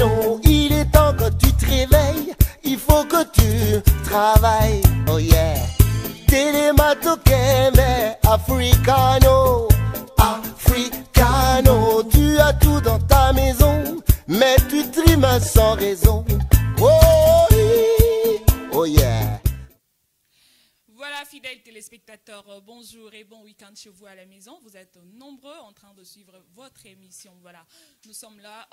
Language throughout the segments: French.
attention, il est temps que tu te réveilles, il faut que tu travailles, oh yeah. Télémato Keme, Africano, Africano, tu as tout dans ta maison, mais tu trimes sans raison, oh oui, oh yeah. Voilà, fidèles téléspectateurs, bonjour et bon week-end chez vous à la maison. Vous êtes nombreux en train de suivre votre émission. Voilà, nous sommes là,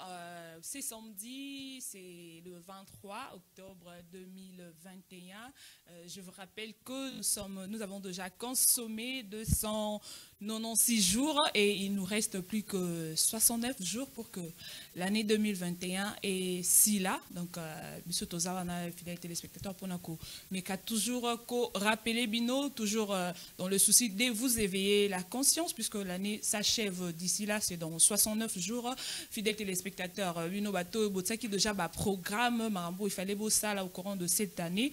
c'est samedi, c'est le 23 octobre 2021. Je vous rappelle que nous avons déjà consommé 296 jours et il nous reste plus que 69 jours pour que l'année 2021 est si là. Donc, monsieur Tozawana, fidèles téléspectateurs, pour nous, mais qu'à toujours rappeler Bino, toujours dans le souci de vous éveiller la conscience, puisque l'année s'achève d'ici là, c'est dans 69 jours. Fidèles téléspectateurs, Bino Bato, Botsaki déjà programme, Marambo, il fallait beau ça là au courant de cette année.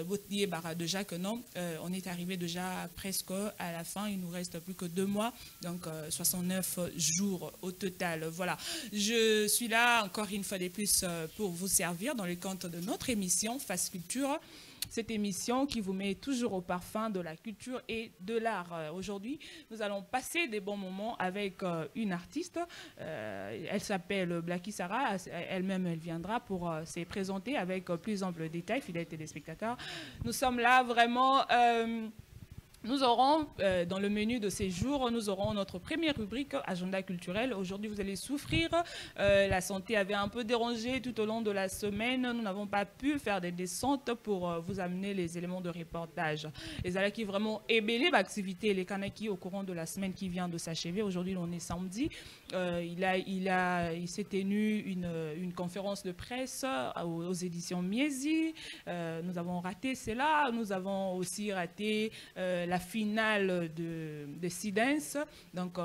Botnier Bara déjà que non, on est arrivé déjà presque à la fin, il nous reste plus que 2 mois, donc 69 jours au total. Voilà, je suis là encore une fois de plus pour vous servir dans le cadre de notre émission Face Culture. Cette émission qui vous met toujours au parfum de la culture et de l'art. Aujourd'hui, nous allons passer des bons moments avec une artiste. Elle s'appelle Blacky Sarah. Elle-même, elle viendra pour se présenter avec plus ample détail, fidèles téléspectateurs. Nous sommes là vraiment... Nous aurons, dans le menu de ces jours, nous aurons notre première rubrique, agenda culturel. Aujourd'hui, vous allez souffrir. La santé avait un peu dérangé tout au long de la semaine. Nous n'avons pas pu faire des descentes pour vous amener les éléments de reportage. Les Alaki vraiment ébellé l'activité, les Kanaki au courant de la semaine qui vient de s'achever. Aujourd'hui, on est samedi. Il s'est tenu une conférence de presse aux éditions Miesi. Nous avons raté cela. Nous avons aussi raté la finale de Sidens, donc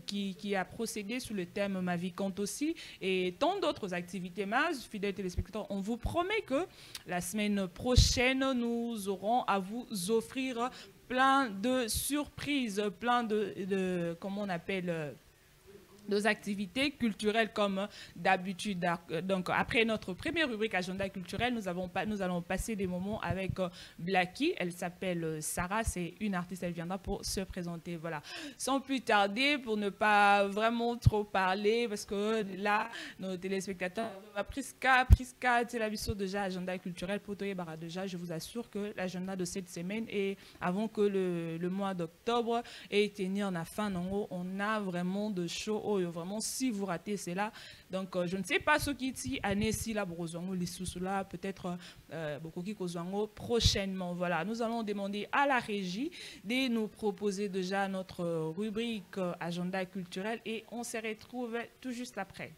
qui a procédé sous le thème Ma vie compte aussi, et tant d'autres activités. Mais, fidèles téléspectateurs, on vous promet que la semaine prochaine, nous aurons à vous offrir plein de surprises, plein de comment on appelle nos activités culturelles comme d'habitude. Donc, après notre première rubrique agenda culturel, nous allons passer des moments avec Blacky. Elle s'appelle Sarah, c'est une artiste, elle viendra pour se présenter. Voilà. Sans plus tarder, pour ne pas vraiment trop parler, parce que là, nos téléspectateurs, Priska, c'est la mission déjà agenda culturel pour Toye Bara déjà. Je vous assure que l'agenda de cette semaine est avant que le mois d'octobre ait tenu en fin, on a vraiment de show. Vraiment, si vous ratez, c'est là. Donc, je ne sais pas ce qui est année si là, les sous là, peut-être beaucoup qui prochainement. Voilà, nous allons demander à la régie de nous proposer déjà notre rubrique agenda culturel et on se retrouve tout juste après.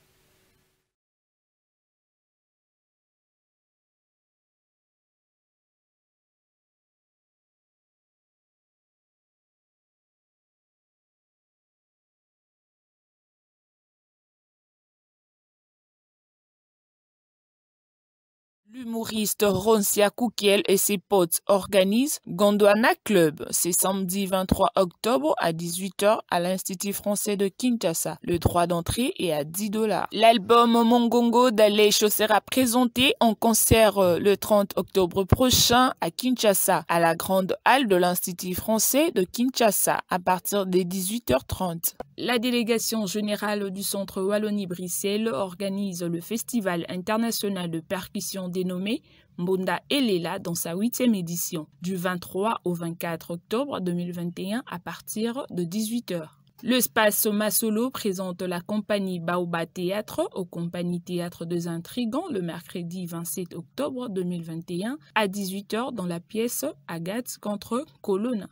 L'humoriste Ronsia Koukiel et ses potes organisent Gondwana Club. C'est samedi 23 octobre à 18 h à l'Institut français de Kinshasa. Le droit d'entrée est à $10. L'album Mongongo d'Alesho sera présenté en concert le 30 octobre prochain à Kinshasa, à la grande halle de l'Institut français de Kinshasa, à partir des 18h30. La délégation générale du Centre Wallonie-Bruxelles organise le Festival international de percussion dénommé Mbonda Elela dans sa 8e édition, du 23 au 24 octobre 2021 à partir de 18 h. Le Space Masolo présente la compagnie Baoba Théâtre aux compagnies Théâtre des Intrigants le mercredi 27 octobre 2021 à 18 h dans la pièce Agathe contre Colonna.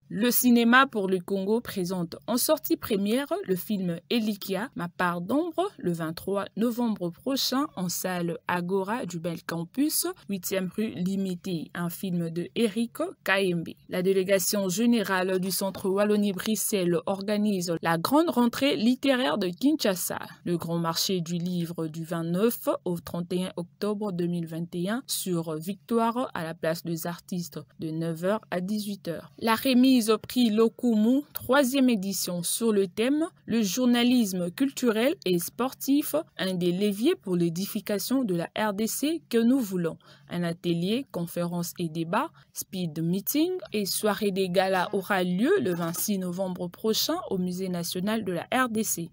Le cinéma pour le Congo présente en sortie première le film Elikia, Ma part d'ombre, le 23 novembre prochain en salle Agora du Bel Campus, 8e rue Limitée, un film de Eric Kaembe. La délégation générale du Centre Wallonie-Bruxelles organise la grande rentrée littéraire de Kinshasa, le grand marché du livre du 29 au 31 octobre 2021 sur Victoire à la place des artistes de 9 h à 18 h. La remise remise au prix Lokumu, 3e édition sur le thème « Le journalisme culturel et sportif, un des leviers pour l'édification de la RDC que nous voulons ». Un atelier, conférence et débat, speed meeting et soirée des galas aura lieu le 26 novembre prochain au Musée national de la RDC.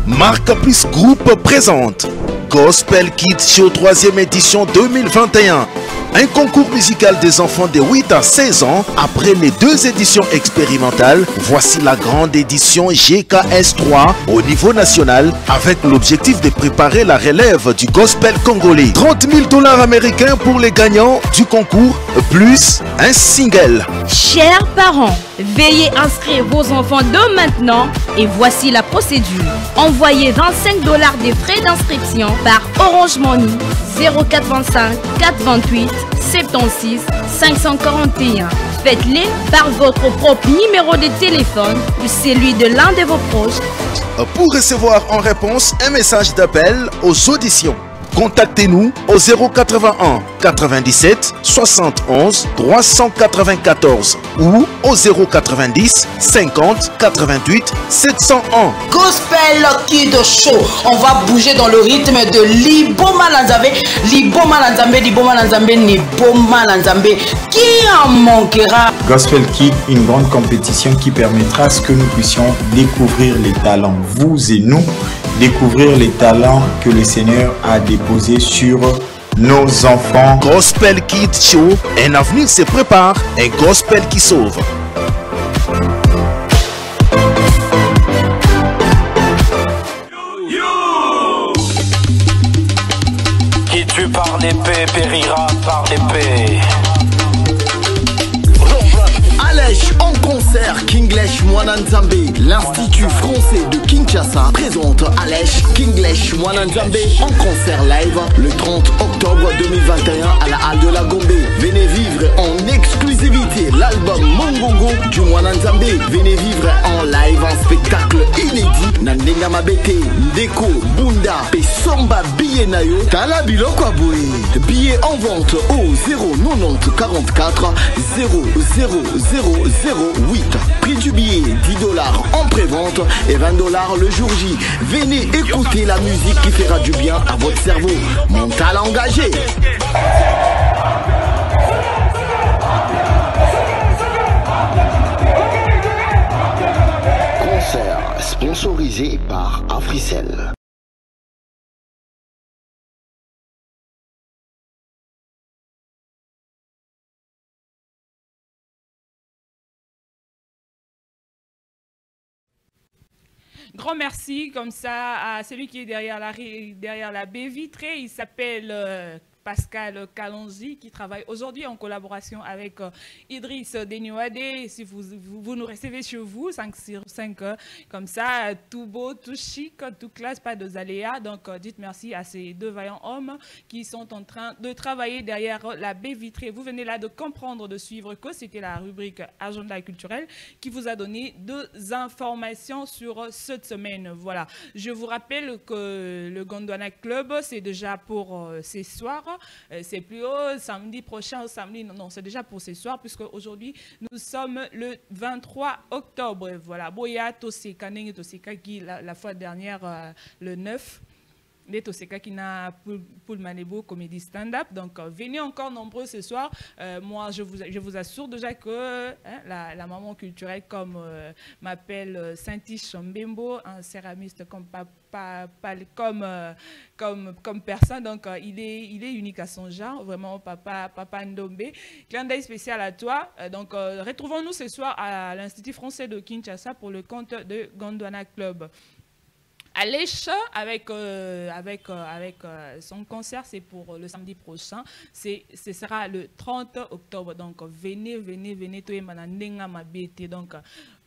Marca Plus Group présente Gospel Kids Show 3e édition 2021. Un concours musical des enfants de 8 à 16 ans. Après les 2 éditions expérimentales, voici la grande édition GKS3 au niveau national avec l'objectif de préparer la relève du gospel congolais. 30 000 $ américains pour les gagnants du concours, plus un single. Chers parents, veuillez inscrire vos enfants dès maintenant et voici la procédure. Envoyez 25 $ des frais d'inscription par Orange Money 0425 428 76 541. Faites-les par votre propre numéro de téléphone ou celui de l'un de vos proches. Pour recevoir en réponse un message d'appel aux auditions, contactez-nous au 081 97 71 394 ou au 090 50 88 701. Gospel Kid Show, on va bouger dans le rythme de Liboma Lanzambe, Liboma Lanzambe, Liboma Lanzambe, Liboma Lanzambe. Qui en manquera? Gospel Kid, une grande compétition qui permettra à ce que nous puissions découvrir les talents, vous et nous, découvrir les talents que le Seigneur a déposés sur nos enfants. Gospel Kids Show, un avenir se prépare, un gospel qui sauve. Qui tue par l'épée périra par l'épée. Alèche en concert Kinglèche Mwananzambe. L'Institut français de Kinshasa présente Alèche Kinglèche Mwananzambe en concert live le 30 octobre 2021 à la Halle de la Gombe. Venez vivre en exclusivité l'album Mongongo du Mwananzambe. Venez vivre en live un spectacle inédit. Nandenga Mabete, Ndeko, Bunda, Pesomba Bienayo, Tala Biloko Aboué. Billets en vente au 090 44 00008. Prix du billet 10 $ en prévente et 20 $ le jour J. Venez écouter la musique qui fera du bien à votre cerveau. Mental engagé. Concert sponsorisé par Africell. Grand merci comme ça à celui qui est derrière la baie vitrée. Il s'appelle Pascal Kalonzi qui travaille aujourd'hui en collaboration avec Idriss Denouadé. Si vous nous recevez chez vous, 5 sur 5, comme ça, tout beau, tout chic, tout classe, pas de aléas. Donc, dites merci à ces 2 vaillants hommes qui sont en train de travailler derrière la baie vitrée. Vous venez là de comprendre, de suivre que c'était la rubrique Agenda culturel qui vous a donné 2 informations sur cette semaine. Voilà. Je vous rappelle que le Gondwana Club, c'est déjà pour ce soir. C'est plus haut, samedi prochain, samedi, non, c'est déjà pour ce soir, puisque aujourd'hui, nous sommes le 23 octobre. Voilà, Boya Toseka, Nenge Toseka, qui la fois dernière, le 9, les Toseka qui n'a pour le Manebo Comédie Stand-Up. Donc, venez encore nombreux ce soir. Moi, je vous assure déjà que la maman culturelle, comme m'appelle Saint-Ish Mbembo, un céramiste comme comme personne, donc il est unique à son genre, vraiment papa Ndombe. Clin d'œil spécial à toi. Donc retrouvons-nous ce soir à l'Institut français de Kinshasa pour le compte de Gondwana Club. Alèche avec son concert, c'est pour le samedi prochain. Ce sera le 30 octobre. Donc venez tout manandenga mabete. Donc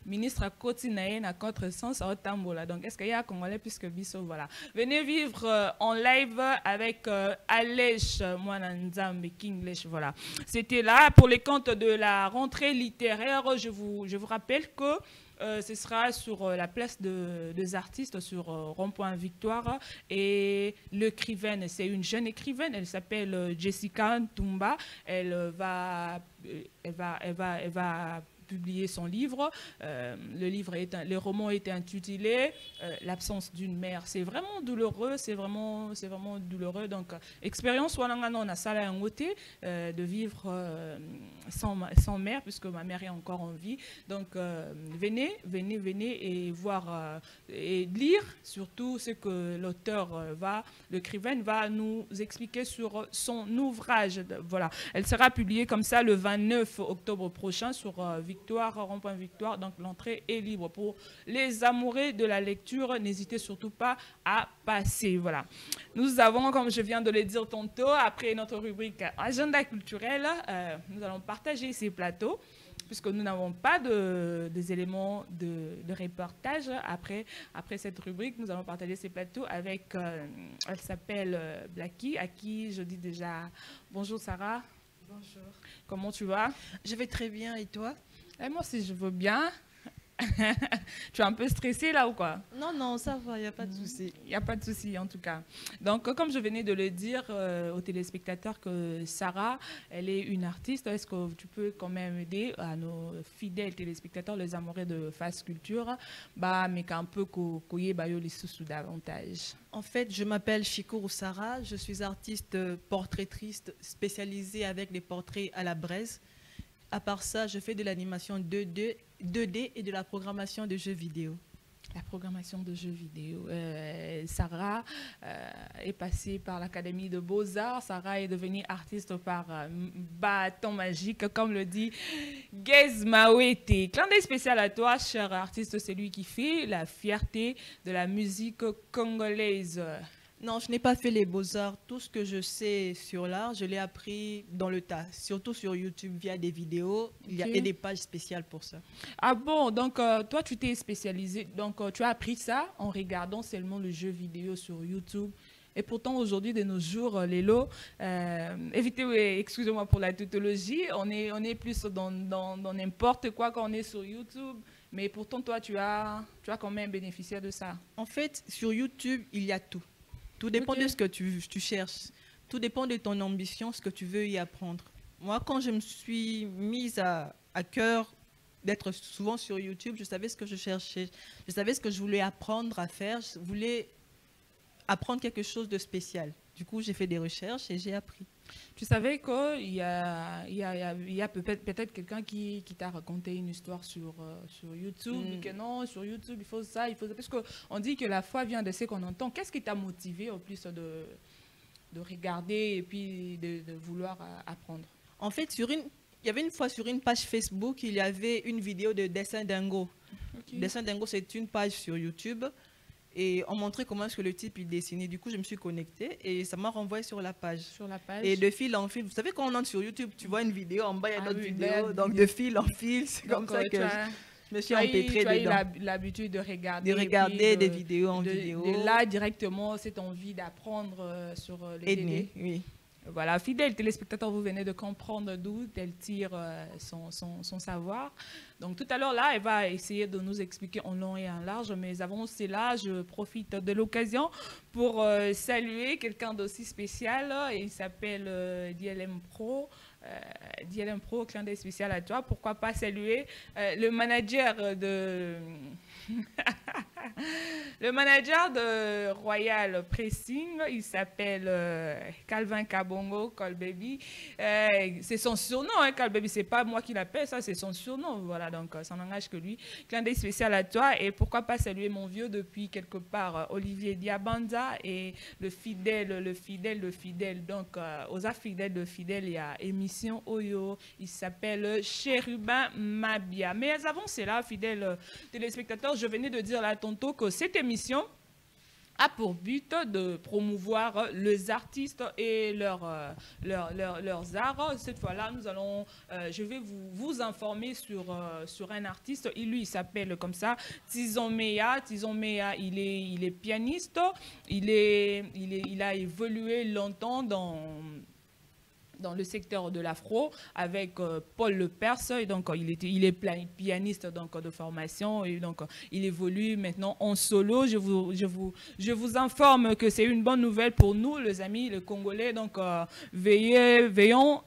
ministre à côté na contre sens à Otambola. Donc est-ce qu'il y a Congolais puisque Bisso, voilà. Venez vivre en live avec Alèche Mwananzambe Kinglèche, voilà. C'était là pour les comptes de la rentrée littéraire. Je vous rappelle que ce sera sur la place des artistes, sur Rond-Point Victoire. Et l'écrivaine, c'est une jeune écrivaine, elle s'appelle Jessica Ntumba. Elle va publier son livre. Le roman est intitulé L'absence d'une mère. C'est vraiment douloureux, c'est vraiment douloureux. Donc, expérience on a ça là en côté de vivre sans mère, puisque ma mère est encore en vie. Donc, venez et voir et lire surtout ce que l'écrivaine va nous expliquer sur son ouvrage. Voilà, elle sera publiée comme ça le 29 octobre prochain sur Rond-Point Victoire, donc l'entrée est libre pour les amoureux de la lecture. N'hésitez surtout pas à passer. Voilà. Nous avons, comme je viens de le dire tantôt, après notre rubrique agenda culturel, nous allons partager ces plateaux, puisque nous n'avons pas des éléments de reportage. Après cette rubrique, nous allons partager ces plateaux avec, elle s'appelle Blacky, à qui je dis déjà bonjour Sarah. Bonjour. Comment tu vas? Je vais très bien, et toi? Et moi aussi, je veux bien. Tu es un peu stressée là ou quoi? Non, ça va, il n'y a pas de souci. Il n'y a pas de souci en tout cas. Donc, comme je venais de le dire aux téléspectateurs, que Sarah, elle est une artiste. Est-ce que tu peux quand même aider à nos fidèles téléspectateurs, les amoureux de Face Culture, mais qu'un peu couiller les sous davantage? En fait, je m'appelle Chikourou Sarah, je suis artiste portraitiste spécialisée avec des portraits à la braise. À part ça, je fais de l'animation 2D et de la programmation de jeux vidéo. La programmation de jeux vidéo. Sarah est passée par l'Académie de Beaux-Arts. Sarah est devenue artiste par bâton magique, comme le dit Gez Mawete. Clin d'œil spécial à toi, cher artiste, c'est lui qui fait la fierté de la musique congolaise. Non, je n'ai pas fait les beaux-arts. Tout ce que je sais sur l'art, je l'ai appris dans le tas, surtout sur YouTube via des vidéos. Il y a des pages spéciales pour ça. Ah bon, donc toi tu t'es spécialisé, donc tu as appris ça en regardant seulement le jeu vidéo sur YouTube. Et pourtant aujourd'hui de nos jours, Lélo, excusez-moi pour la tautologie, on est plus dans n'importe quoi quand on est sur YouTube. Mais pourtant toi tu as quand même bénéficié de ça. En fait, sur YouTube, il y a tout. Tout dépend de ce que tu cherches. Tout dépend de ton ambition, ce que tu veux y apprendre. Moi, quand je me suis mise à cœur d'être souvent sur YouTube, je savais ce que je cherchais. Je savais ce que je voulais apprendre à faire. Je voulais apprendre quelque chose de spécial. Du coup, j'ai fait des recherches et j'ai appris. Tu savais qu'il y a peut-être quelqu'un qui t'a raconté une histoire sur YouTube, que non, sur YouTube, il faut ça, parce qu'on dit que la foi vient de ce qu'on entend. Qu'est-ce qui t'a motivé au plus de regarder et puis de vouloir apprendre? En fait, il y avait une fois sur une page Facebook, il y avait une vidéo de Dessin Dingo. Okay. Dessin Dingo, c'est une page sur YouTube. Et on montrait comment est-ce que le type il dessinait. Du coup, je me suis connectée et ça m'a renvoyé sur la page. Et de fil en fil, vous savez quand on entre sur YouTube, tu vois une vidéo, en bas il y a d'autres vidéos. Donc de fil en fil, c'est comme ça que je me suis empêtrée dedans. Tu as l'habitude de regarder. De regarder des vidéos en vidéo. De là, directement, cette envie d'apprendre sur les télés. Oui. Voilà, fidèles téléspectateurs, vous venez de comprendre d'où elle tire son savoir. Donc tout à l'heure, là, elle va essayer de nous expliquer en long et en large, mais avant cela, je profite de l'occasion pour saluer quelqu'un d'aussi spécial. Il s'appelle DLM Pro. DLM Pro, clin d'œil spécial à toi. Pourquoi pas saluer le manager de... Le manager de Royal Pressing, il s'appelle Calvin Kabongo, Colbaby. C'est son surnom, hein, Colbaby. C'est pas moi qui l'appelle, ça, c'est son surnom. Voilà, donc ça n'engage que lui. Clin d'œil spécial à toi. Et pourquoi pas saluer mon vieux depuis quelque part, Olivier Diabanza, et le fidèle. Donc, aux fidèles de fidèles, il y a émission Oyo. Il s'appelle Chérubin Mabia. Mais avant cela, fidèles téléspectateurs, je venais de dire là tantôt que cette émission a pour but de promouvoir les artistes et leurs arts. Cette fois-là, je vais vous informer sur un artiste. Il s'appelle comme ça Tizon Meya. Tizon Meya, il est pianiste. Il a évolué longtemps dans le secteur de l'afro avec Paul Lepers, et donc il est pianiste donc de formation, et donc il évolue maintenant en solo. Je vous informe que c'est une bonne nouvelle pour nous, les amis, les Congolais. Donc veillons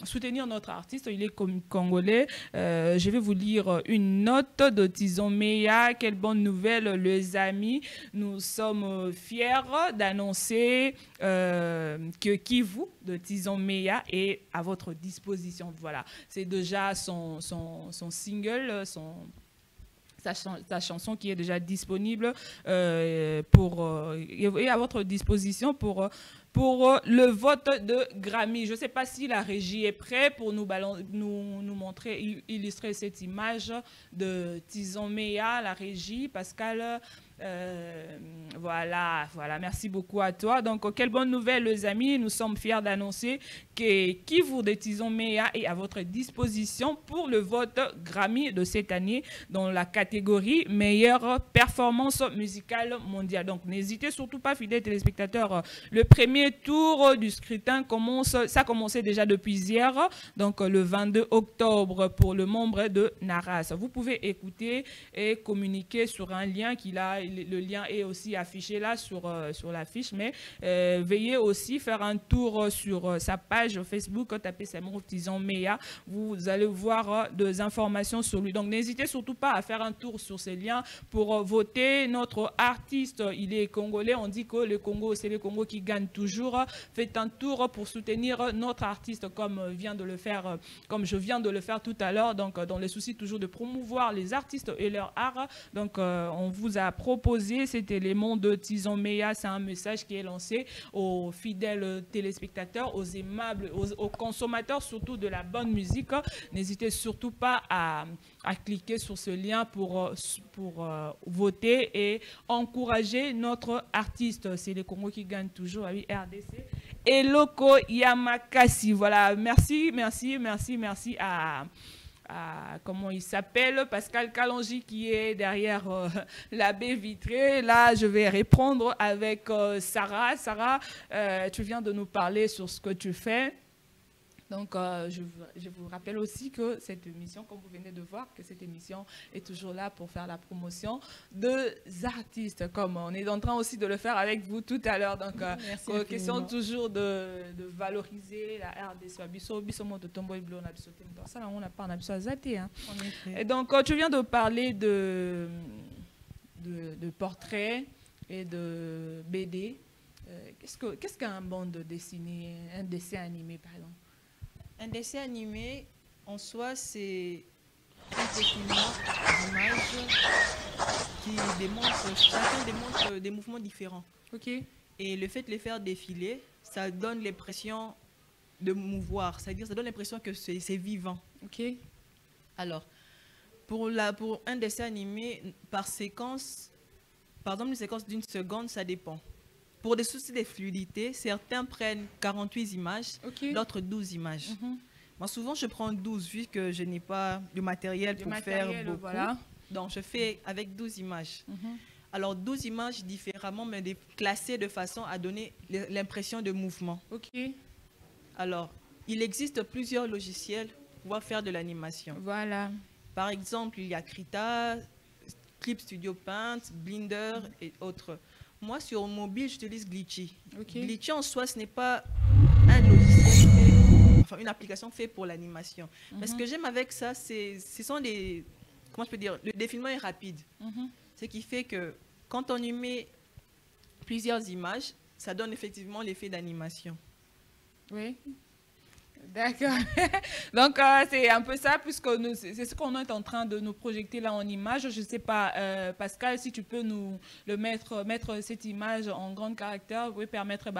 soutenir notre artiste, il est congolais. Je vais vous lire une note de Tizon Meya. Quelle bonne nouvelle, les amis. Nous sommes fiers d'annoncer que Kivu de Tizon Meya est à votre disposition. Voilà, c'est déjà son single, sa chanson qui est déjà disponible et à votre disposition pour le vote de Grammy. Je ne sais pas si la régie est prête pour nous montrer, illustrer cette image de Tizon Meya, la régie. Pascal, voilà, merci beaucoup à toi. Donc, quelle bonne nouvelle, les amis. Nous sommes fiers d'annoncer que Kivu de Tizon Meya est à votre disposition pour le vote Grammy de cette année dans la catégorie meilleure performance musicale mondiale. Donc, n'hésitez surtout pas, fidèles téléspectateurs. Le premier tour du scrutin ça a commencé déjà depuis hier, donc le 22 octobre pour le membre de Naras. Vous pouvez écouter et communiquer sur un lien qu'il a. Le lien est aussi affiché là sur l'affiche, mais veuillez aussi faire un tour sur sa page Facebook, tapez Samuel Tizon Meya, vous allez voir des informations sur lui. Donc n'hésitez surtout pas à faire un tour sur ces liens pour voter notre artiste. Il est congolais, on dit que le Congo, c'est le Congo qui gagne toujours. Faites un tour pour soutenir notre artiste comme je viens de le faire tout à l'heure, donc dans le souci toujours de promouvoir les artistes et leur art. Donc on vous a proposé cet élément de Tizon Meya. C'est un message qui est lancé aux fidèles téléspectateurs, aux aimables, aux consommateurs surtout de la bonne musique. N'hésitez surtout pas à cliquer sur ce lien pour voter et encourager notre artiste. C'est le Congo qui gagne toujours, oui, RDC. Et Loco Yamakasi, voilà, merci à comment il s'appelle, Pascal Kalonji, qui est derrière la baie vitrée. Là, je vais répondre avec Sarah. Sarah, tu viens de nous parler sur ce que tu fais. Donc, je vous rappelle aussi que cette émission, comme vous venez de voir, que cette émission est toujours là pour faire la promotion des artistes, comme on est en train aussi de le faire avec vous tout à l'heure. Donc, question toujours de valoriser la RDC. Et donc, tu viens de parler de portraits et de BD. Qu'est-ce qu'un bande dessinée, un dessin animé, par exemple? Un dessin animé, en soi, c'est un document d'images qui démontre des mouvements différents. Ok. Et le fait de les faire défiler, ça donne l'impression de mouvoir, c'est-à-dire ça donne l'impression que c'est vivant. Ok. Alors, pour un dessin animé, par séquence, par exemple une séquence d'une seconde, ça dépend. Pour des soucis de fluidité, certains prennent 48 images, d'autres 12 images. Moi, souvent, je prends 12 vu que je n'ai pas de matériel pour faire beaucoup. Voilà. Donc, je fais avec 12 images. Alors, 12 images différemment, mais classées de façon à donner l'impression de mouvement. Alors, il existe plusieurs logiciels pour pouvoir faire de l'animation. Voilà. Par exemple, il y a Krita, Clip Studio Paint, Blender et autres. Moi, sur mobile, j'utilise Glitchy. Glitchy, en soi, ce n'est pas un logiciel, enfin une application faite pour l'animation. Mais ce que j'aime avec ça, ce sont des... Comment je peux dire? Le défilement est rapide. Ce qui fait que quand on y met plusieurs images, ça donne effectivement l'effet d'animation. Oui. D'accord. Donc, c'est un peu ça, puisque c'est ce qu'on est en train de nous projeter là en image. Je ne sais pas, Pascal, si tu peux nous le mettre cette image en grand caractère, vous pouvez permettre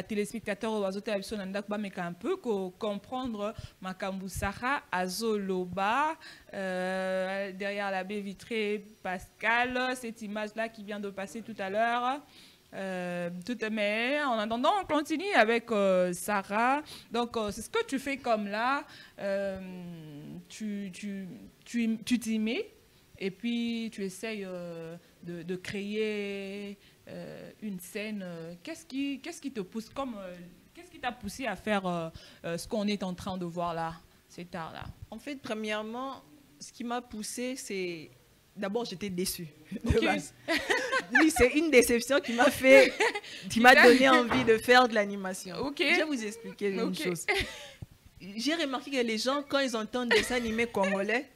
téléspectateurs un peu comprendre Makambu Sarah Azoloba derrière la baie vitrée. Pascal, cette image-là qui vient de passer tout à l'heure. Mais en attendant, on continue avec Sarah. Donc, c'est ce que tu fais comme là. Tu t'y mets et puis tu essayes de créer une scène. Qu'est-ce qui te pousse qui t'a poussé à faire ce qu'on est en train de voir là, c'est tard là? En fait, premièrement, ce qui m'a poussé, c'est... D'abord, j'étais déçue. Okay. Oui, c'est une déception qui m'a fait... qui m'a donné envie de faire de l'animation. Okay. Je vais vous expliquer une chose. J'ai remarqué que les gens, quand ils entendent des dessins animés congolais,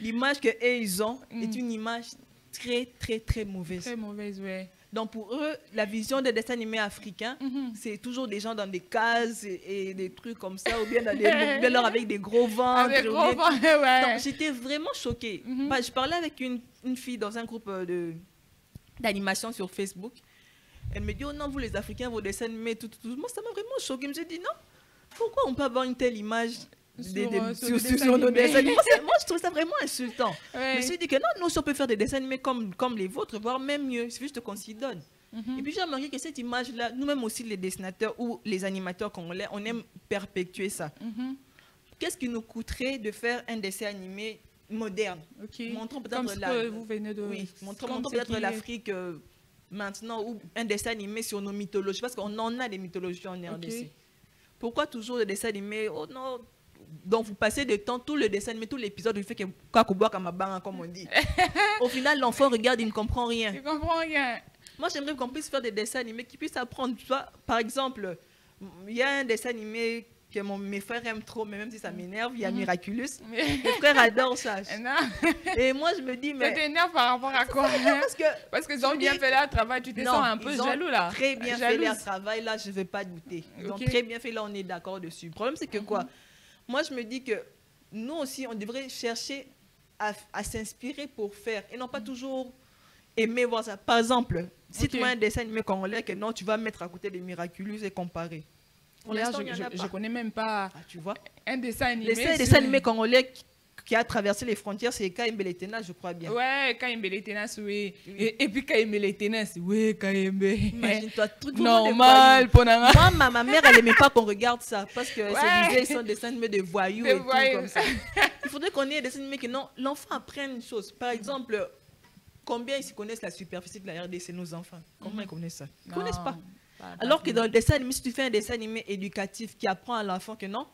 l'image qu'ils ont est une image très, très, très mauvaise. Très mauvaise, oui. Donc pour eux, la vision des dessins animés africains, c'est toujours des gens dans des cases et des trucs comme ça, ou bien avec des gros ventres. Avec gros ventres, ouais. Donc j'étais vraiment choquée. Je parlais avec une fille dans un groupe d'animation sur Facebook. Elle me dit, oh non, vous les Africains, vos dessins animés, tout. Moi, ça m'a vraiment choquée. Je me suis dit, non, pourquoi on peut avoir une telle image sur nos dessins animés? Moi, je trouve ça vraiment insultant. Ouais. Je me suis dit que non, nous, si on peut faire des dessins animés comme les vôtres, voire même mieux, c'est juste qu'on s'y donne. Et puis j'ai remarqué que cette image-là, nous-mêmes aussi, les dessinateurs ou les animateurs congolais, on aime perpétuer ça. Qu'est-ce qui nous coûterait de faire un dessin animé moderne, montrant peut-être l'Afrique maintenant, ou un dessin animé sur nos mythologies, parce qu'on en a des mythologies en RDC. Pourquoi toujours le dessin animé? Oh non. Donc vous passez du temps, tout le dessin animé, tout l'épisode, il fait que comme on dit. Au final, l'enfant regarde, il ne comprend rien. Il ne comprend rien. Moi, j'aimerais qu'on puisse faire des dessins animés qui puissent apprendre. Par exemple, il y a un dessin animé que mes frères aiment trop, mais même si ça m'énerve, il y a Miraculous. Mes frères adorent ça. Et moi, je me dis, mais... Ça t'énerve par rapport à quoi? Parce qu'ils ont bien fait leur travail, tu te sens un peu jaloux là. Très bien fait leur travail, là, je ne vais pas douter. Ils ont très bien fait, là, on est d'accord dessus. Le problème, c'est que quoi? Moi, je me dis que nous aussi, on devrait chercher à s'inspirer pour faire, et non pas toujours aimer voir ça. Par exemple, cite-moi un dessin animé congolais que non, tu vas mettre à côté des Miraculous et comparer. Là, je connais même pas. Tu vois, un dessin animé. Les dessins animés congolais qui a traversé les frontières, c'est Kaimbe Letena, je crois bien. Ouais, Kaimbe Letena, oui. Et puis Kaimbe Letena, oui, Kaimbe. Imagine-toi, truc normal pour moi, ma mère, elle n'aimait pas qu'on regarde ça parce que se disait ils sont des dessins animés de voyous et tout comme ça. Il faudrait qu'on ait des dessins animés que non, l'enfant apprenne une chose. Par exemple, combien ils connaissent la superficie de la RDC, nos enfants? Comment ils connaissent ça? Ils ne connaissent pas. Alors que dans le dessin animé, si tu fais un dessin animé éducatif qui apprend à l'enfant que non,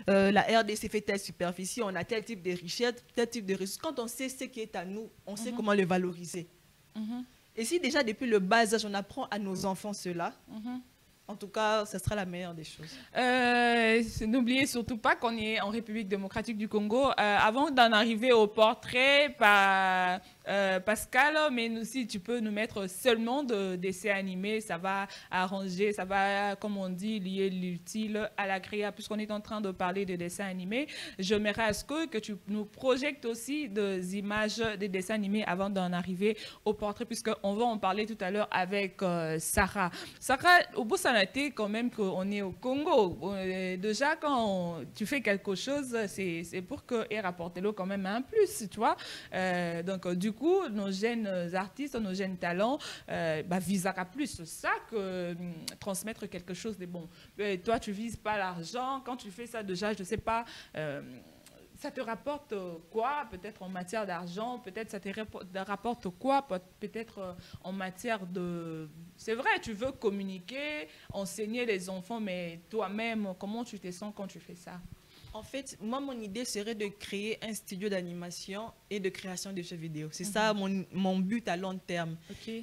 la RDC fait telle superficie, on a tel type de richesse, tel type de ressources. Quand on sait ce qui est à nous, on sait comment le valoriser. Et si déjà depuis le bas âge, on apprend à nos enfants cela, en tout cas, ce sera la meilleure des choses. N'oubliez surtout pas qu'on est en République démocratique du Congo. Avant d'en arriver au portrait par Pascal, mais aussi tu peux nous mettre seulement de dessins animés, ça va arranger, ça va, comme on dit, lier l'utile à l'agréable. Puisqu'on est en train de parler de dessins animés, j'aimerais à ce que tu nous projectes aussi des images des dessins animés avant d'en arriver au portrait, puisqu'on va en parler tout à l'heure avec Sarah. Sarah, au bout ça été quand même qu'on est au Congo. Déjà, quand tu fais quelque chose, c'est pour que et rapporter-le quand même un plus, tu vois. Donc, du coup, nos jeunes artistes, nos jeunes talents, visent à plus ça que transmettre quelque chose de bon. Toi, tu vises pas l'argent. Quand tu fais ça, déjà, je sais pas... ça te rapporte quoi, peut-être en matière d'argent, peut-être ça te rapporte quoi, peut-être en matière de... C'est vrai, tu veux communiquer, enseigner les enfants, mais toi-même, comment tu te sens quand tu fais ça? En fait, moi, mon idée serait de créer un studio d'animation et de création de jeux vidéo. C'est ça mon but à long terme.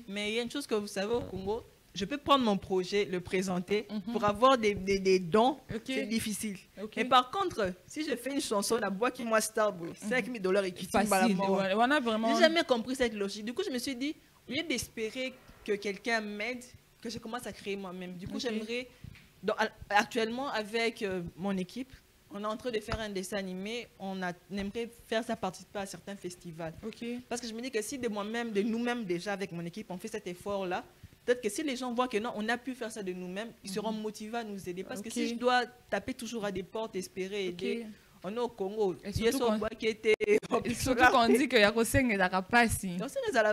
Mais il y a une chose que vous savez au Congo, je peux prendre mon projet, le présenter, pour avoir des dons, c'est difficile. Mais par contre, si je fais une chanson, la boîte qui moi Starboy, $5,000 et qui tombe à la mort. J'ai jamais compris cette logique. Du coup, je me suis dit, au lieu d'espérer que quelqu'un m'aide, que je commence à créer moi-même. Du coup, j'aimerais, actuellement, avec mon équipe, on est en train de faire un dessin animé, on aimerait faire ça participer à certains festivals. Parce que je me dis que si de moi-même, de nous-mêmes déjà, avec mon équipe, on fait cet effort-là, peut-être que si les gens voient que non, on a pu faire ça de nous-mêmes, ils seront motivés à nous aider. Parce que si je dois taper toujours à des portes, espérer aider, On est au Congo. Et surtout qu'on dit que Yakoseng est à Passi.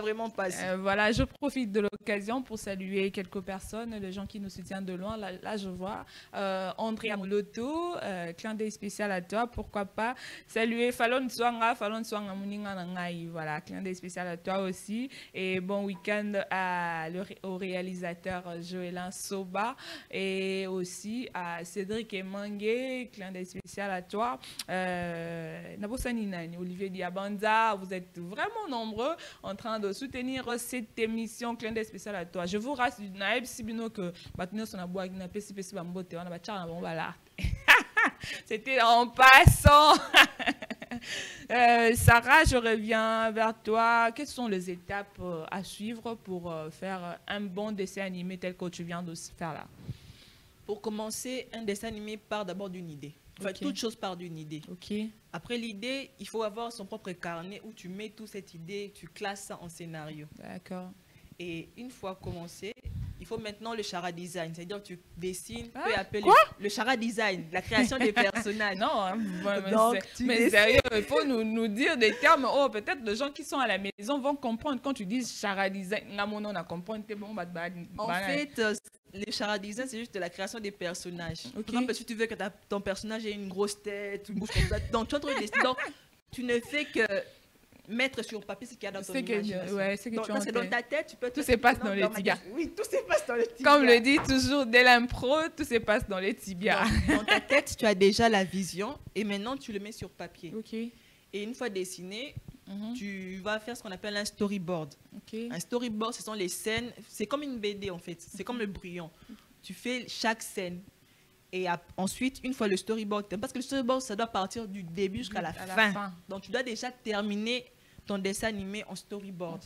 Vraiment passé. Voilà, je profite de l'occasion pour saluer quelques personnes, les gens qui nous soutiennent de loin. Là je vois André Amoloto, clin d'œil spécial à toi. Pourquoi pas saluer Falon Swanga Muninga Nangai. Voilà, clin d'œil spécial à toi aussi. Et bon week-end au réalisateur Joëlin Soba et aussi à Cédric Emangue, clin d'œil spécial à toi. Nabosani Nani, Olivier Diabanza, vous êtes vraiment nombreux en train de soutenir cette émission, clin d'œil spécial à toi. Je vous rassure, Naïb Sibino, que c'était en passant. Sarah, je reviens vers toi. Quelles sont les étapes à suivre pour faire un bon dessin animé tel que tu viens de faire là? Pour commencer, un dessin animé part d'abord d'une idée. Enfin, toute chose part d'une idée. Après l'idée, il faut avoir son propre carnet où tu mets toute cette idée, tu classes ça en scénario. D'accord. Et une fois commencé, il faut maintenant le chara design, c'est-à-dire tu dessines, peu à peu le chara design, la création des personnages. Non, hein, mais sérieux, il faut nous dire des termes. Oh, peut-être les gens qui sont à la maison vont comprendre quand tu dis chara design. En fait, le chara design, c'est juste la création des personnages. Par exemple, si tu veux que ton personnage ait une grosse tête, une bouche comme ça, donc tu ne fais que mettre sur papier ce qu'il y a dans ton imagination. Parce que dans ta tête, tu peux... Tout se passe dans les tibias. Oui, tout se passe dans les tibias. Comme le dit toujours dès l'impro, tout se passe dans les tibias. Dans ta tête, tu as déjà la vision et maintenant, tu le mets sur papier. Et une fois dessiné, tu vas faire ce qu'on appelle un storyboard. Un storyboard, ce sont les scènes. C'est comme une BD, en fait. C'est comme le brouillon. Tu fais chaque scène. Et ensuite, une fois le storyboard, parce que le storyboard, ça doit partir du début jusqu'à la fin. Donc, tu dois déjà terminer ton dessin animé en storyboard.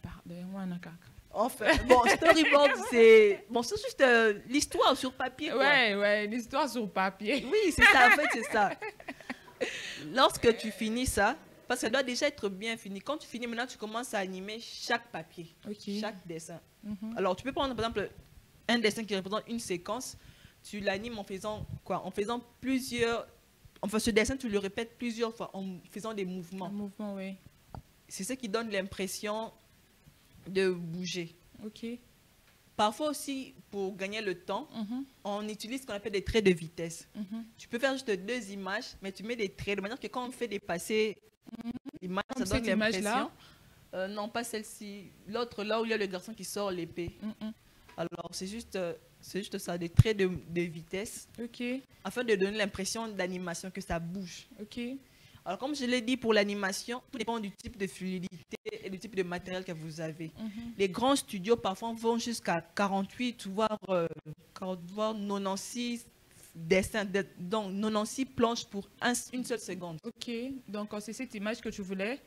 Pardonnez-moi, Nakaka. Enfin, bon, storyboard, c'est juste l'histoire sur papier. Quoi. Ouais, l'histoire sur papier. Oui, c'est ça, en fait, c'est ça. Lorsque tu finis ça, parce que ça doit déjà être bien fini. Quand tu finis, maintenant, tu commences à animer chaque papier, chaque dessin. Alors, tu peux prendre, par exemple, un dessin qui représente une séquence. Tu l'animes en faisant quoi? En faisant plusieurs... Enfin, ce dessin, tu le répètes plusieurs fois en faisant des mouvements. Oui. C'est ce qui donne l'impression de bouger. Parfois aussi, pour gagner le temps, on utilise ce qu'on appelle des traits de vitesse. Tu peux faire juste 2 images, mais tu mets des traits de manière que quand on fait dépasser l'image, ça donne l'impression... non, pas celle-ci. L'autre, là où il y a le garçon qui sort l'épée. Alors, c'est juste ça, des traits de vitesse, afin de donner l'impression d'animation, que ça bouge. Alors, comme je l'ai dit, pour l'animation, tout dépend du type de fluidité et du type de matériel que vous avez. Les grands studios, parfois, vont jusqu'à 48, voire 96 dessins, donc 96 planches pour une seule seconde. Donc c'est cette image que tu voulais.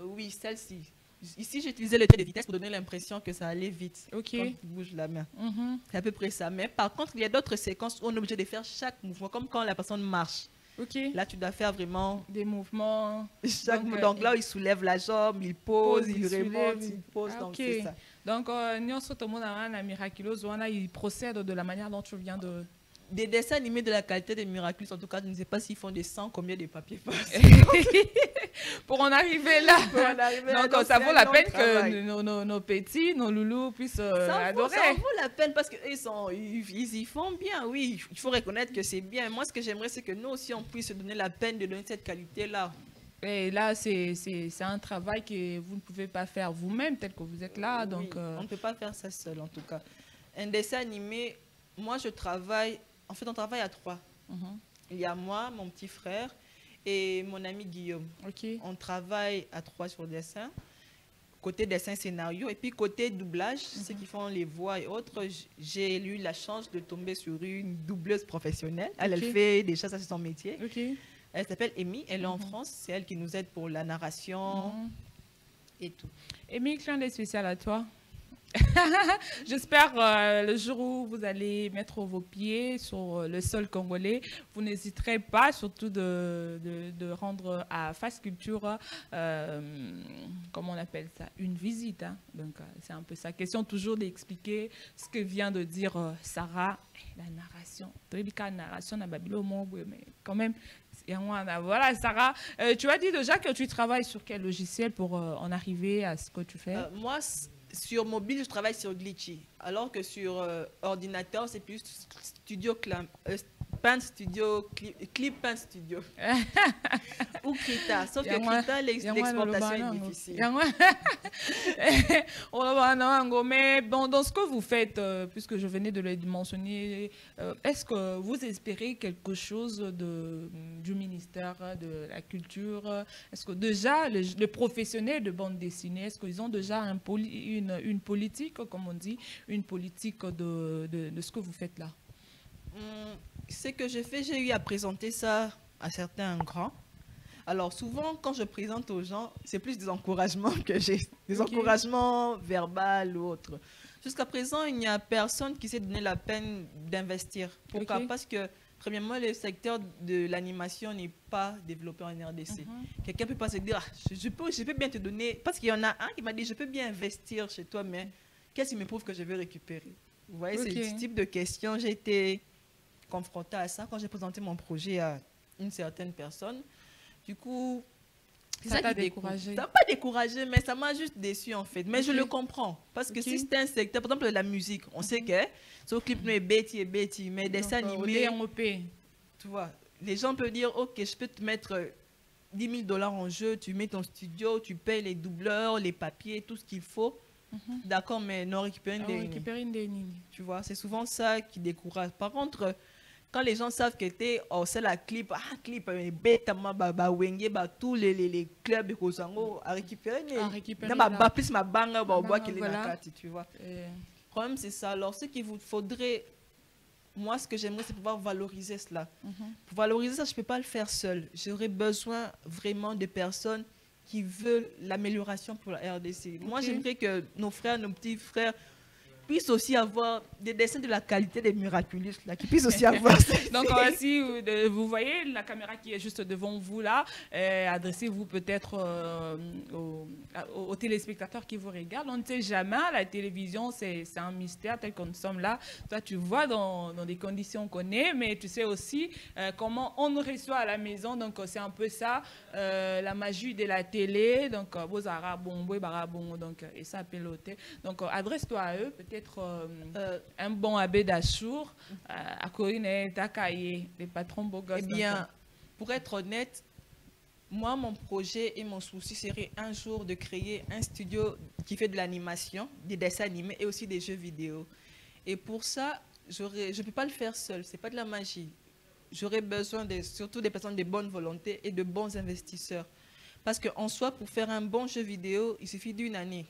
Oui, celle-ci. Ici, j'ai utilisé le trait de vitesse pour donner l'impression que ça allait vite quand tu bouges la main. C'est à peu près ça. Mais par contre, il y a d'autres séquences où on est obligé de faire chaque mouvement, comme quand la personne marche. Là, tu dois faire vraiment des mouvements. Donc là, il soulève la jambe, il pose, il remonte, il pose. Donc c'est ça. Donc, il procède de la manière dont tu viens de... Des dessins animés de la qualité de Miraculous, en tout cas, je ne sais pas s'ils font des 100, combien de papiers passent. Pour en arriver là. Donc, ça vaut la peine que nos petits, nos loulous puissent adorer. Ça vaut la peine parce qu'ils y font bien, oui. Il faut reconnaître que c'est bien. Moi, ce que j'aimerais, c'est que nous aussi, on puisse se donner la peine de donner cette qualité-là. Et là, c'est un travail que vous ne pouvez pas faire vous-même, tel que vous êtes là. Donc, on ne peut pas faire ça seul, en tout cas. Un dessin animé, moi, je travaille... En fait, on travaille à 3. Il y a moi, mon petit frère et mon ami Guillaume. On travaille à 3 sur le dessin. Côté dessin, scénario. Et puis côté doublage, ceux qui font les voix et autres, j'ai eu la chance de tomber sur une doubleuse professionnelle. Elle fait déjà, ça c'est son métier. Elle s'appelle Amy, elle est en France. C'est elle qui nous aide pour la narration et tout. Amy, clin d'œil spécial à toi. J'espère le jour où vous allez mettre vos pieds sur le sol congolais, vous n'hésiterez pas surtout de rendre à Face Culture, comment on appelle ça, une visite. Hein. Donc c'est un peu ça. Question toujours d'expliquer ce que vient de dire Sarah, la narration. La narration à Babylone, mais quand même. Voilà, Sarah, tu as dit déjà que tu travailles sur quel logiciel pour en arriver à ce que tu fais? Moi, sur mobile, je travaille sur Glitchy, alors que sur ordinateur, c'est plus Studio Paint Studio, Clip Paint Studio ou Krita. Sauf que Krita, l'exportation est difficile. Mais dans ce que vous faites, puisque je venais de le mentionner, est-ce que vous espérez quelque chose du ministère de la Culture? Est-ce que déjà, les professionnels de bande dessinée, est-ce qu'ils ont déjà une politique, comme on dit, une politique de ce que vous faites là? Ce que je fais, j'ai eu à présenter ça à certains grands. Alors souvent, quand je présente aux gens, c'est plus des encouragements que j'ai, des encouragements verbaux ou autres. Jusqu'à présent, il n'y a personne qui s'est donné la peine d'investir. Pourquoi? Parce que, premièrement, le secteur de l'animation n'est pas développé en RDC. Quelqu'un ne peut pas se dire, je peux bien te donner, parce qu'il y en a un qui m'a dit, je peux bien investir chez toi, mais qu'est-ce qui me prouve que je vais récupérer? Vous voyez, c'est ce type de question. J'ai été confrontée à ça quand j'ai présenté mon projet à une certaine personne. Du coup, ça t'a découragé? Ça m'a pas découragé, mais ça m'a juste déçu en fait. Mais je le comprends. Parce que si c'était un secteur, par exemple la musique, on sait que ce clip est bêti, mais dessin animé, tu vois, les gens peuvent dire, ok, je peux te mettre 10 000 $ en jeu, tu mets ton studio, tu payes les doubleurs, les papiers, tout ce qu'il faut. D'accord, mais non récupérer des lignes. Tu vois, c'est souvent ça qui décourage. Par contre, quand les gens savent que c'est la clip, bête, tous les clubs de Kosango à récupérer plus ma banga, tu vois. Le problème, c'est ça. Alors, ce qu'il vous faudrait, moi, ce que j'aimerais, c'est pouvoir valoriser cela. Pour valoriser ça, je ne peux pas le faire seul. J'aurais besoin vraiment de personnes qui veulent l'amélioration pour la RDC. Moi, j'aimerais que nos frères, nos petits frères puissent aussi avoir des dessins de la qualité des Miraculous, là, qui puissent aussi avoir... Donc, si vous voyez la caméra qui est juste devant vous, là, adressez-vous peut-être aux téléspectateurs qui vous regardent. On ne sait jamais, la télévision, c'est un mystère tel que nous sommes là. Toi, tu vois dans des conditions qu'on est, mais tu sais aussi comment on nous reçoit à la maison. Donc, c'est un peu ça, la magie de la télé. Donc, et ça peloté. Donc, adresse-toi à eux, peut-être un bon abbé d'Achour, à Corinne, Takaye, les patrons beaux gosses. Eh bien, pour être honnête, moi, mon projet et mon souci serait un jour de créer un studio qui fait de l'animation, des dessins animés et aussi des jeux vidéo. Et pour ça, je ne peux pas le faire seul, ce n'est pas de la magie. J'aurais besoin surtout des personnes de bonne volonté et de bons investisseurs. Parce qu'en soi, pour faire un bon jeu vidéo, il suffit d'une année.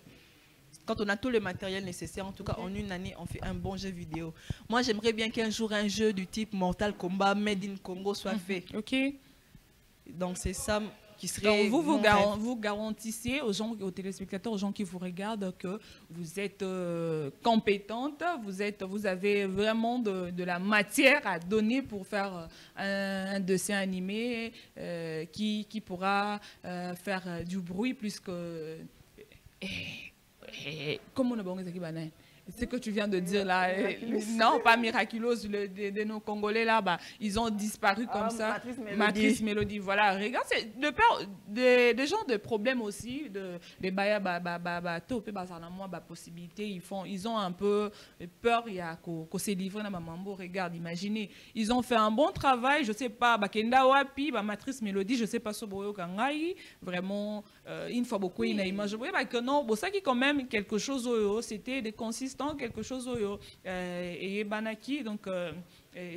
Quand on a tout le matériel nécessaire, en tout cas en une année, on fait un bon jeu vidéo. Moi, j'aimerais bien qu'un jour, un jeu du type Mortal Kombat, Made in Congo soit fait. Donc, c'est ça qui serait... Donc, vous garantissez aux gens, aux téléspectateurs, aux gens qui vous regardent que vous êtes compétente, vous avez vraiment de la matière à donner pour faire un dessin animé qui pourra faire du bruit plus que... Comment on a dit ce que tu viens de dire là, non, pas miraculeuse, de nos Congolais là, ils ont disparu comme ça. Matrice Mélodie, voilà. Regarde, c'est des gens de problèmes aussi, des baya topé possibilité, ils ont un peu peur, il y a qu'on s'est livré dans ma mambo. Regarde, imaginez, ils ont fait un bon travail, je sais pas, Kenda Wapi, Matrice Mélodie, je sais pas Soboyo Kangai, vraiment, une fois beaucoup, il y a image, je voyais que non, bon, ça qui quand même quelque chose, c'était des consistants, quelque chose et banaki, donc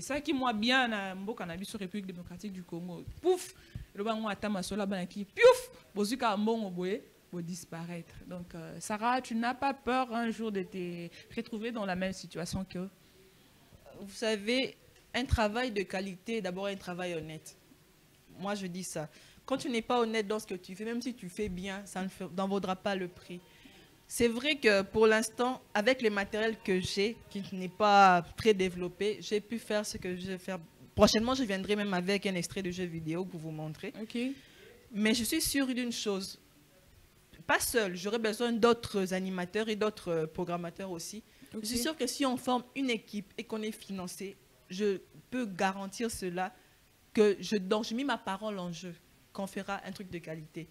ça qui moi bien on a vu sur République démocratique du Congo, pouf, le bango atama sur la banaki, pouf, bozuka mbongo boye disparaître. Donc Sarah, tu n'as pas peur un jour de te retrouver dans la même situation que... Vous savez, un travail de qualité, d'abord un travail honnête. Moi je dis ça. Quand tu n'es pas honnête dans ce que tu fais, même si tu fais bien, ça n'en vaudra pas le prix. C'est vrai que pour l'instant, avec les matériels que j'ai, qui n'est pas très développé, j'ai pu faire ce que je vais faire. Prochainement, je viendrai même avec un extrait de jeu vidéo pour vous montrer. Ok. Mais je suis sûre d'une chose. Pas seul, j'aurai besoin d'autres animateurs et d'autres programmateurs aussi. Ok. Je suis sûre que si on forme une équipe et qu'on est financé, je peux garantir cela, donc je mets ma parole en jeu, qu'on fera un truc de qualité.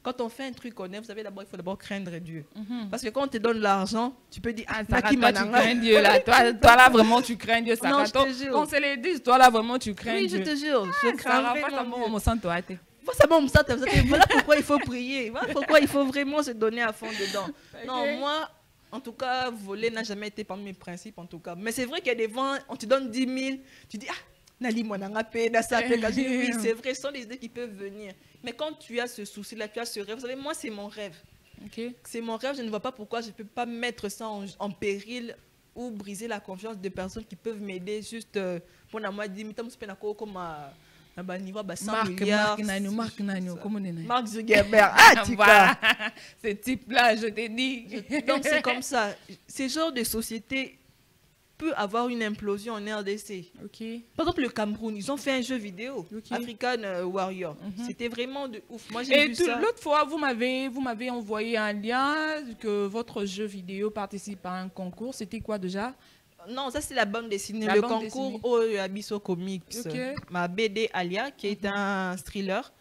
Quand on fait un truc honnête, vous savez, il faut d'abord craindre Dieu. Parce que quand on te donne l'argent, tu peux dire, ah, toi, tu crains Dieu, là. Toi, là, vraiment, tu crains Dieu. Non, je te jure. Quand c'est les 10, toi, là, vraiment, tu crains Dieu. Oui, je te jure. Je crains vraiment Dieu. Voilà pourquoi il faut prier. Voilà pourquoi il faut vraiment se donner à fond dedans. Okay. Non, moi, en tout cas, voler n'a jamais été parmi mes principes, en tout cas. Mais c'est vrai qu'il y a des vents, on te donne 10 000, tu dis, ah, Nali, moi, oui, c'est vrai, ce sont les idées qui peuvent venir. Mais quand tu as ce souci-là, tu as ce rêve, vous savez, moi, c'est mon rêve. Okay. C'est mon rêve, je ne vois pas pourquoi je ne peux pas mettre ça en péril ou briser la confiance de personnes qui peuvent m'aider juste pour moi dire, comme Mark Zuckerberg. Ah, tu vois. Ce type-là, je t'ai dit. Donc, c'est comme ça. Ce genre de société peut avoir une implosion en RDC. Okay. Par exemple, le Cameroun, ils ont fait un jeu vidéo, okay. African Warrior. C'était vraiment de ouf. Moi, j'ai vu ça. L'autre fois, vous m'avez envoyé un lien que votre jeu vidéo participe à un concours. C'était quoi déjà? Non, ça c'est la bande dessinée. Le concours Abisso Comics. Okay. Ma BD Alia, qui est un thriller.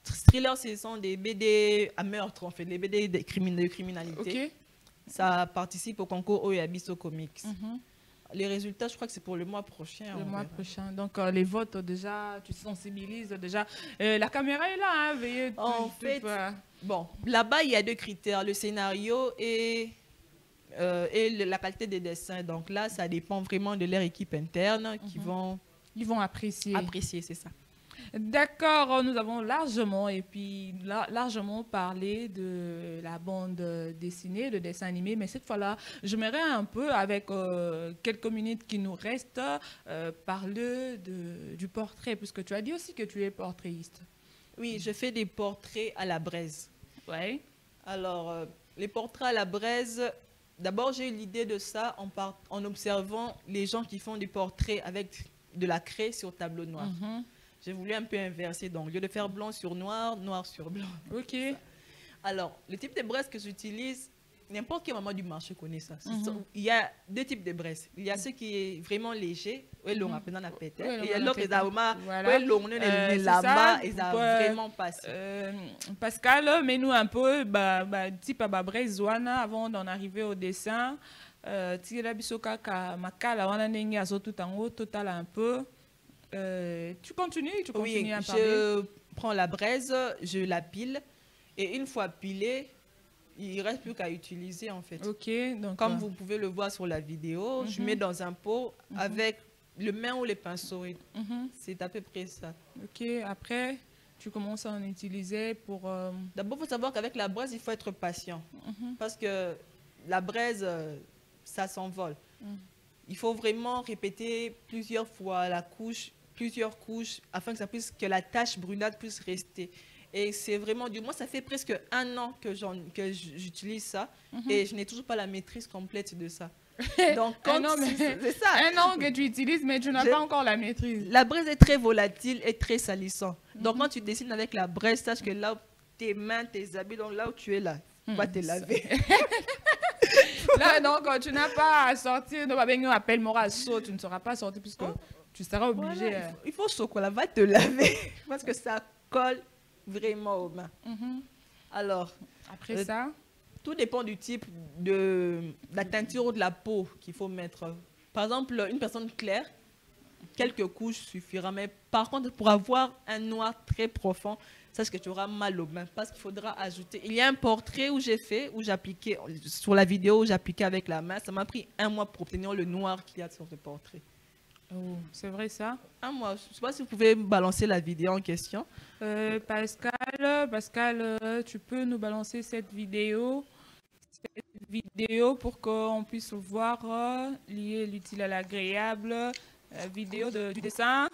Thriller, ce sont des BD à meurtre, en fait, les BD de criminalité. Okay. Ça participe au concours Abisso Comics. Les résultats, je crois que c'est pour le mois prochain. Le mois prochain. Donc, les votes, déjà, tu sensibilises déjà. La caméra est là, hein, veuillez. En fait, bon, là-bas, il y a 2 critères, le scénario et la qualité des dessins. Donc là, ça dépend vraiment de leur équipe interne qui ils vont apprécier. Apprécier, c'est ça. D'accord, nous avons largement parlé de la bande dessinée, de dessin animé, mais cette fois-là, j'aimerais un peu, avec quelques minutes qui nous restent, parler du portrait, puisque tu as dit aussi que tu es portraitiste. Oui, je fais des portraits à la braise. Ouais. Alors, les portraits à la braise, d'abord j'ai eu l'idée de ça en observant les gens qui font des portraits avec de la craie sur tableau noir. J'ai voulu un peu inverser, donc au lieu de faire blanc sur noir, noir sur blanc. Ok. Alors, le type de braise que j'utilise, n'importe quelle maman du marché connaît ça. Il y a 2 types de braises. Il y a ceux qui est vraiment léger, et l'on appelle dans la pète. Et il y a l'autre, ils ont vraiment passé. Pascal, mets-nous un peu, type à braise avant d'en arriver au dessin. Total un peu. Tu continues à parler. Je prends la braise, je la pile et une fois pilée, il ne reste plus qu'à utiliser en fait. Ok, donc comme vous pouvez le voir sur la vidéo, je mets dans un pot avec le main ou les pinceaux. C'est à peu près ça. Ok, après tu commences à en utiliser pour... D'abord, il faut savoir qu'avec la braise, il faut être patient parce que la braise, ça s'envole. Il faut vraiment répéter plusieurs fois plusieurs couches, afin que la tache brunâtre puisse rester. Et c'est vraiment, du moins, ça fait presque 1 an que j'utilise ça, et je n'ai toujours pas la maîtrise complète de ça. Donc, c'est ça. 1 an que tu utilises, mais tu n'as pas encore la maîtrise. La braise est très volatile et très salissante. Donc, quand tu dessines avec la braise, sache que là, tes mains, tes habits, donc là où tu es là, tu vas te laver. Là, donc, tu n'as pas à sortir de appel moral saut, tu ne seras pas sorti puisque tu seras obligé. Voilà, il faut chocolat, va te laver parce que ça colle vraiment aux mains. Alors, après ça, tout dépend du type de la teinture ou de la peau qu'il faut mettre. Par exemple, une personne claire, quelques couches suffira. Mais par contre, pour avoir un noir très profond, sache que tu auras mal aux mains parce qu'il faudra ajouter. Il y a un portrait où j'ai fait, où j'appliquais, sur la vidéo où j'appliquais avec la main. Ça m'a pris 1 mois pour obtenir le noir qu'il y a sur ce portrait. Oh, c'est vrai ça? 1 mois. Je ne sais pas si vous pouvez me balancer la vidéo en question. Pascal, tu peux nous balancer cette vidéo pour qu'on puisse voir, lier l'utile à l'agréable, vidéo du dessin.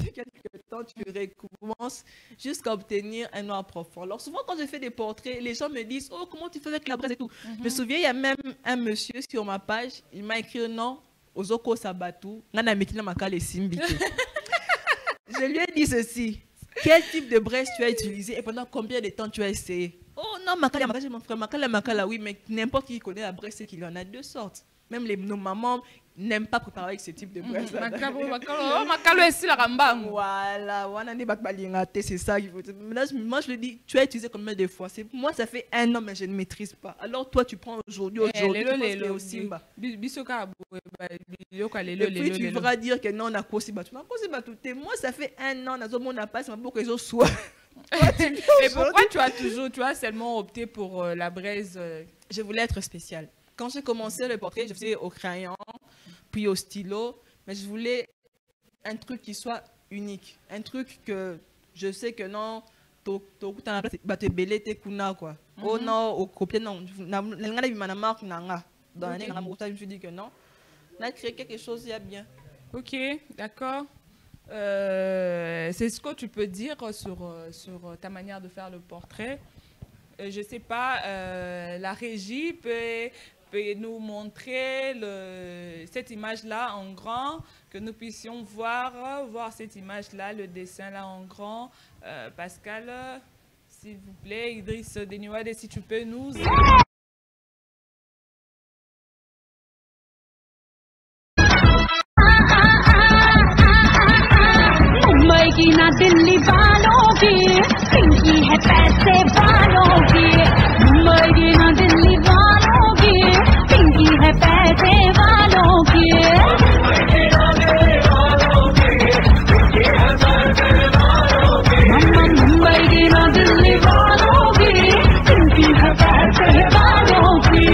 depuis quelques temps, tu recommences jusqu'à obtenir un noir profond. Alors souvent, quand je fais des portraits, les gens me disent « Oh, comment tu fais avec la braise et tout ?» Je me souviens, il y a même un monsieur sur ma page, il m'a écrit « Non, Ozoko Sabatu, Nana Mekina Makale Simbite. » Je lui ai dit ceci. Quel type de braise tu as utilisé et pendant combien de temps tu as essayé? Oh non, Makala, mon frère, Makala, oui, mais n'importe qui connaît la braise, c'est qu'il y en a deux sortes. Même nos mamans n'aiment pas préparer avec ce type de braise. Voilà, c'est ça qu'il faut. Moi, je lui dis, tu as utilisé combien de fois? Moi, ça fait 1 an, mais je ne maîtrise pas. Alors, toi, tu prends aujourd'hui, tu penses Simba. Et puis, tu voudras dire que non, on a Kosi Batu. Moi, ça fait 1 an, on n'a pas, c'est pour que je sois. Et pourquoi tu as seulement opté pour la braise? Je voulais être spéciale. Quand j'ai commencé le portrait, je faisais au crayon, puis au stylo, mais je voulais un truc qui soit unique, un truc que je sais que non, oh non, au copier non, dans l'année je me suis dit que non, on a créé quelque chose, il y a bien. Ok, d'accord. C'est ce que tu peux dire sur ta manière de faire le portrait. Je ne sais pas, la régie peut nous montrer cette image-là en grand, que nous puissions voir cette image-là, le dessin-là en grand. Pascal, s'il vous plaît, Idriss Deniwade, si tu peux nous... Mumbai की ना दिल्ली वालों की पिंकी है पैसे वालों की मुंबई की ना दिल्ली वालों की पिंकी है पैसे वालों की मुंबई की ना दिल्ली वालों की पिंकी है पैसे वालों की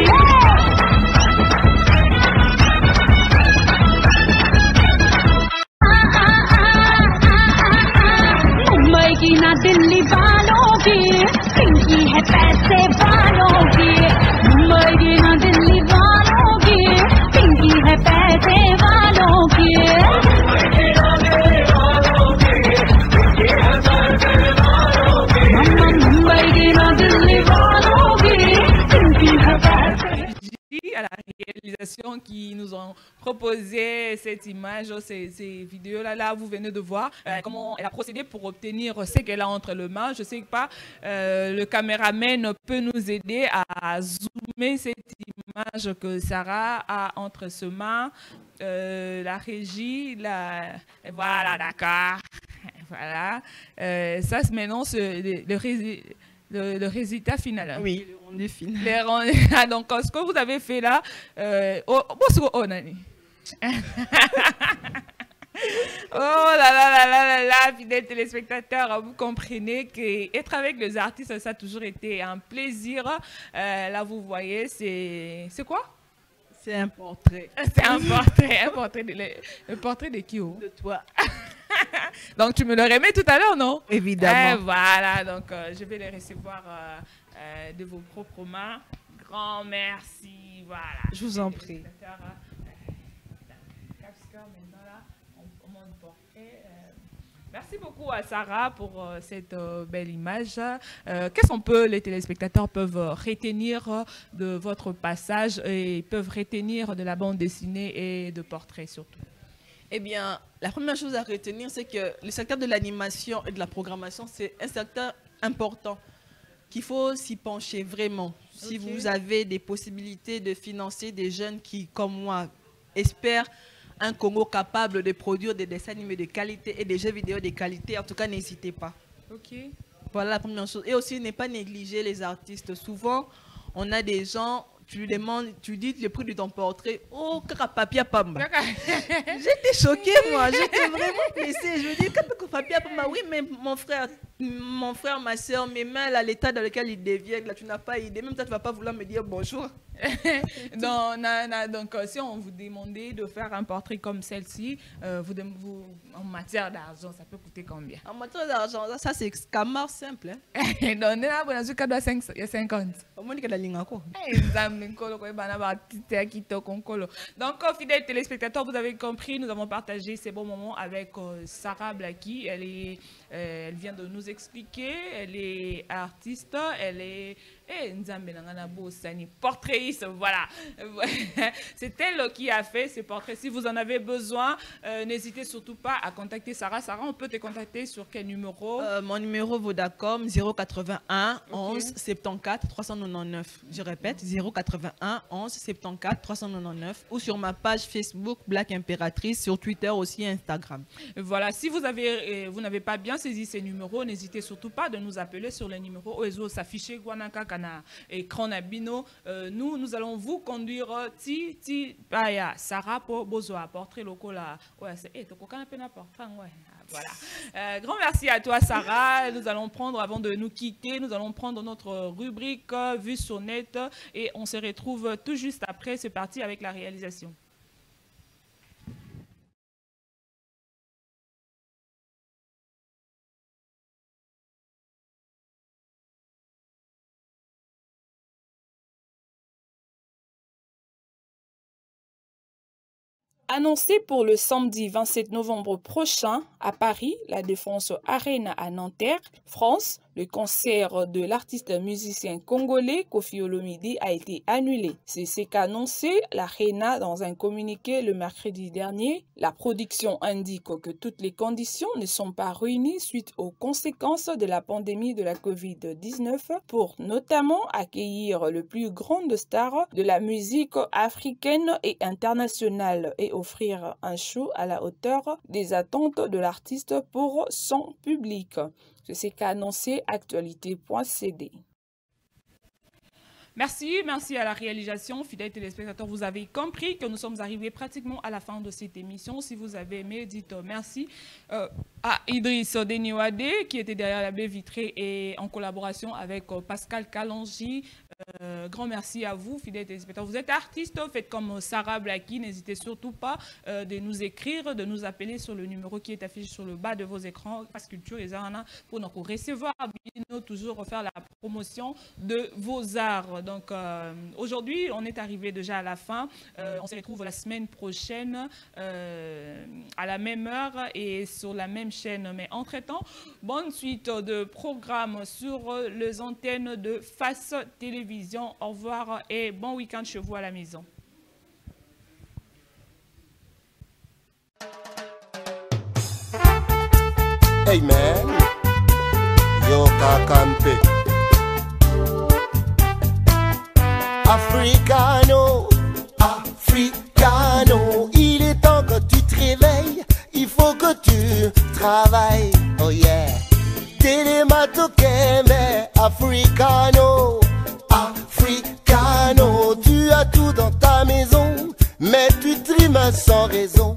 की ना दिल्ली वालों की पिंकी है पैसे वालों की मुंबई की ना दिल्ली वालों की पिंकी है पैसे वालों की मुंबई की ना दिल्ली वालों की पिंकी है पैसे à la réalisation qui nous ont proposé cette image, ces vidéos-là, là, vous venez de voir comment elle a procédé pour obtenir ce qu'elle a entre les mains. Je ne sais pas, le caméraman peut nous aider à zoomer cette image que Sarah a entre ses mains. La régie, voilà, d'accord. Voilà. Ça, maintenant, le résultat final. Oui, le rendu final. Donc, ce que vous avez fait là, oh là là, fidèles téléspectateurs, vous comprenez qu'être avec les artistes, ça a toujours été un plaisir. Là, vous voyez, c'est quoi? C'est un portrait. C'est un portrait. Le portrait de qui? De toi. Donc, tu me le remets tout à l'heure, non? Évidemment. Voilà, donc je vais les recevoir de vos propres mains. Grand merci. Voilà. Je vous en prie. Merci beaucoup à Sarah pour cette belle image. Qu'est-ce qu'on peut, les téléspectateurs peuvent retenir de votre passage et peuvent retenir de la bande dessinée et de portraits surtout? Eh bien, la première chose à retenir, c'est que le secteur de l'animation et de la programmation, c'est un secteur important qu'il faut s'y pencher vraiment. Si vous avez des possibilités de financer des jeunes qui, comme moi, espèrent un Congo capable de produire des dessins animés de qualité et des jeux vidéo de qualité, en tout cas, n'hésitez pas. Voilà la première chose. Et aussi, ne pas négliger les artistes. Souvent, on a des gens... Tu lui demandes, tu dis le prix de ton portrait. Oh, Papia Pamba. J'étais choquée, moi. J'étais vraiment blessée. Je me dis, Papia Pamba, oui, mais mon frère, Mon frère, ma soeur, mes mains, là, l'état dans lequel ils deviennent, là, tu n'as pas idée. Même toi, tu ne vas pas vouloir me dire bonjour. Donc, si on vous demandait de faire un portrait comme celle-ci, en matière d'argent, ça peut coûter combien? En matière d'argent, ça c'est camar simple. Donc, là, on a 50. Donc, fidèles téléspectateurs, vous avez compris, nous avons partagé ces bons moments avec Sarah Blackie. Elle vient de nous expliquer, elle est artiste, elle est portraitiste, voilà. C'est elle qui a fait ces portraits. Si vous en avez besoin, n'hésitez surtout pas à contacter Sarah. Sarah, on peut te contacter sur quel numéro? Mon numéro Vodacom 081 11 74 399. Je répète, 081 11 74 399. Ou sur ma page Facebook Black Impératrice, sur Twitter aussi, Instagram. Voilà, si vous n'avez pas bien saisi ces numéros, n'hésitez surtout pas de nous appeler sur les numéros OESO s'afficher Guanaka Kana et Kronabino. Nous allons vous conduire Sarah pour Bozoa, portrait local. Ouais, c'est voilà. Grand merci à toi, Sarah. Nous allons prendre, avant de nous quitter, nous allons prendre notre rubrique Vue sur net et on se retrouve tout juste après. C'est parti avec la réalisation. Annoncé pour le samedi 27 novembre prochain à Paris, la Défense Arena à Nanterre, France, le concert de l'artiste musicien congolais Koffi Olomide a été annulé. C'est ce qu'a annoncé l'Arena dans un communiqué le mercredi dernier. La production indique que toutes les conditions ne sont pas réunies suite aux conséquences de la pandémie de la Covid-19 pour notamment accueillir le plus grand star de la musique africaine et internationale et offrir un show à la hauteur des attentes de l'artiste pour son public. C'est ce qu'a annoncé actualité.cd. Merci à la réalisation. Fidèles téléspectateurs, vous avez compris que nous sommes arrivés pratiquement à la fin de cette émission. Si vous avez aimé, dites merci à Idriss Deniwade qui était derrière la baie vitrée et en collaboration avec Pascal Kalangi. Grand merci à vous, fidèles téléspectateurs. Vous êtes artiste, faites comme Sarah Blackie. N'hésitez surtout pas de nous écrire, de nous appeler sur le numéro qui est affiché sur le bas de vos écrans. Parce Culture et Zarana pour nous recevoir, toujours faire la promotion de vos arts. Donc aujourd'hui, on est arrivé déjà à la fin. On se retrouve la semaine prochaine à la même heure et sur la même chaîne. Mais entre-temps, bonne suite de programmes sur les antennes de Face Télévision. Au revoir et bon week-end chez vous à la maison. Hey man, yo kakampe. Africano, Africano, il est temps que tu te réveilles, il faut que tu travailles, oh yeah. Télématokeme, Africano, Africano, tu as tout dans ta maison, mais tu trimes sans raison.